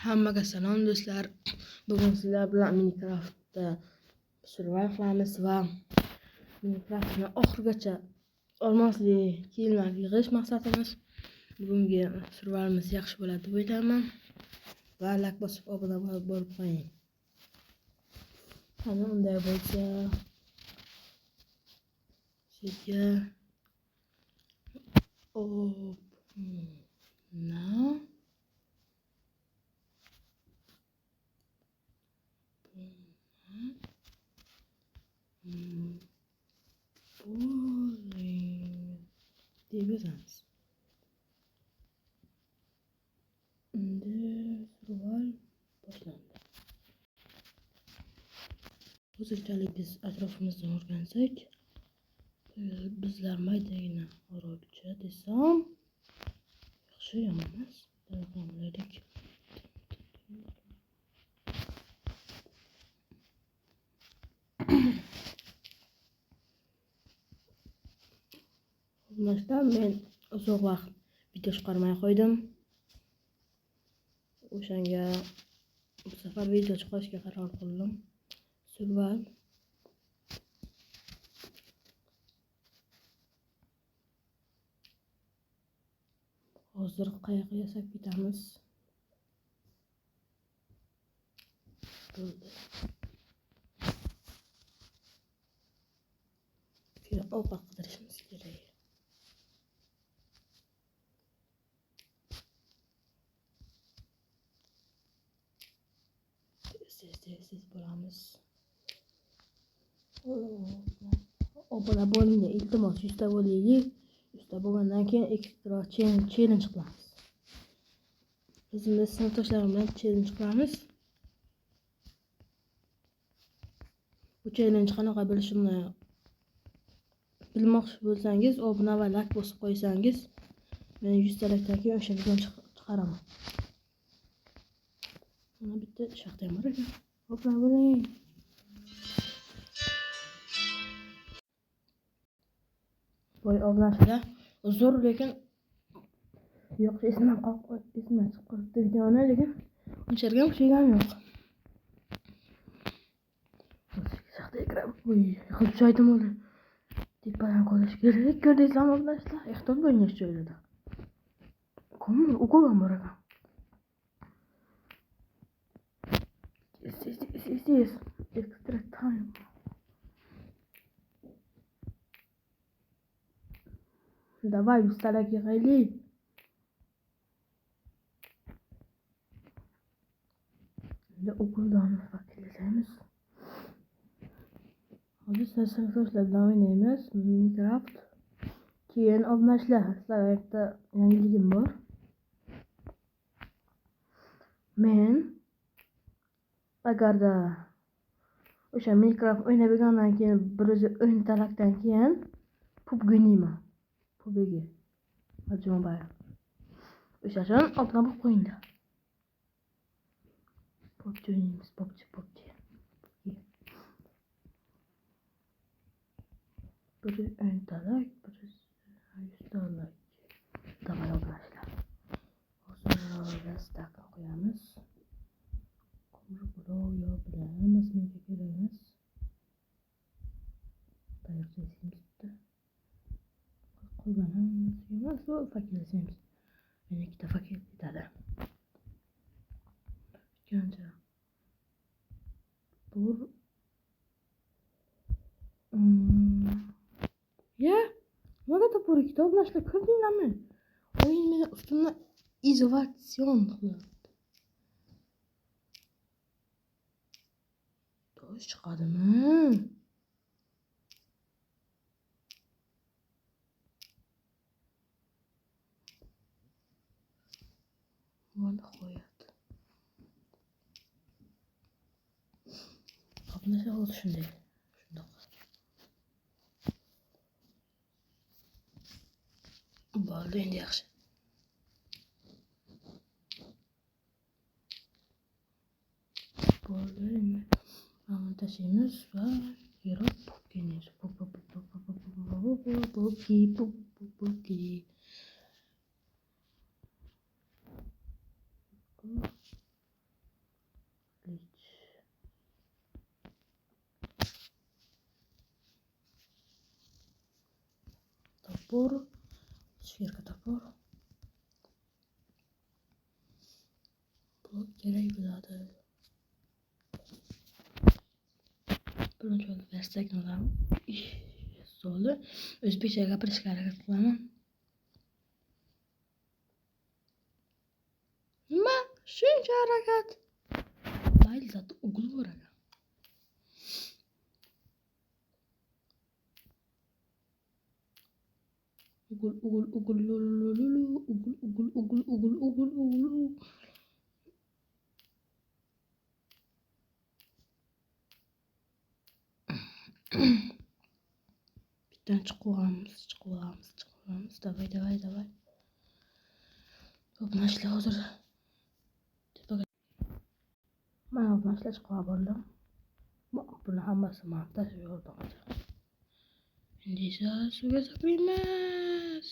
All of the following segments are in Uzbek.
Hammaga salom do'stlar. Bugun sizlar bilan Minecraftda survival qilamiz va Minecraftni oxirigacha olmosli kiyimlar yig'ish maqsadimiz. Bugungi survivalimiz yaxshi bo'ladi deb o'ylayman. Va like bosib obuna bo'lib qo'ying. Qani unday bo'lsa, sizga deb yozamiz. Endi survival boshlandi. Hozirchalik biz atrofimizni o'rgansak, bizlar maydagina orolcha desam yaxshi yomon emas. Davomlaylik. Do'stlar, men uzoq vaqt video chiqarmay qo'ydim. O'shanga bu safar video chiqarishga qaror qildim. Survival hozir qayoqqa yasab ketamiz? Ovqat qidirishimiz kerak. Siz bo'lamiz. Obuna bo'ling, iltimos 100 ta bo'laylik. 100 ta bo'lgandan keyin ekstra challenge qilamiz. Bizning sinfdoshlarim bilan challenge qilamiz. Bu challenge qanaqa bo'lishini bilmoqchi bo'lsangiz, obuna va like bosib qo'ysangiz, men 100 talikdan keyin o'sha videoni chiqaraman. Mana bitta shaxtayam bor ekan. Obuna bo'ling. Voy obunachilar, uzr, lekin yo'q, esimdan chiqib qolibdi videoni, lekin unchalik ham kuchaygan yo'q. Shaxta ekran, voy, yiqilib tushaydim o'zi. Tepadan qo'yish kerak, ko'rdingizmi obunachilar? Ehtiyot bo'ling shu joylarda. Ko'mir, ukol ham bor ekan. This extra time. Давай, 100 talak yig'aylik. Endi ukuldan vakillaymiz. Hozir sinfdoshlar bilan o'ynaymiz Minecraft. Keyin obunachilar, sizlarga bitta yangiligim bor. Men agarda o'sha Minecraft o'ynab bo'lgandan keyin 110 talakdan keyin PUBG o'ynayman. PUBG. Majnunbay. O'sha uchun obuna bo'lib qo'yinglar. PUBG o'ynaymiz, PUBG. 110 talak, 100 talak. Davay obunachilar. Hozir dastakni qo'yamiz. Blok yo bilamiz, menga kerak emas. Tayyorlaymiz bitta. Qolganimiz emas, bu fakirlaymiz. Men ikkita fakir yetadi. Ikkinchi. Bur nimaga topur ikkita obunachilar ko'rdinglarmi? O'yin meni ustimdan izolatsion qilyapti. Tosh chiqadimi? Mana qo'yadi. Obunachilar hozir shunday. Bo'ldi, endi yaxshi. Bo'ldi, endi mana tashlaymiz va yurib ketamiz. topor. Sferka topor. Bu kerak bo'ladi. Birinchi bo'lib versak nima? Soli o'zbekcha gapirishga harakat qilaman. Nima? Shuncha harakat. Mayli, zat o'g'il bor ekan. O'g'il. Bittan chiqamiz. Davay. To'pnashlar hozir. Mana to'pnashlar chiqib bordim. Buni hammasi montaj yordamida. Endi esa suvga saplaymiz.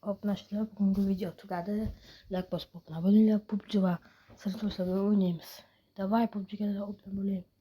To'pnashlar bugungi video tugadi. Like bosib obuna bo'linglar. PUBG va sirdoshlar bilan o'ynaymiz. Davay PUBGga o'tirib bo'laylik.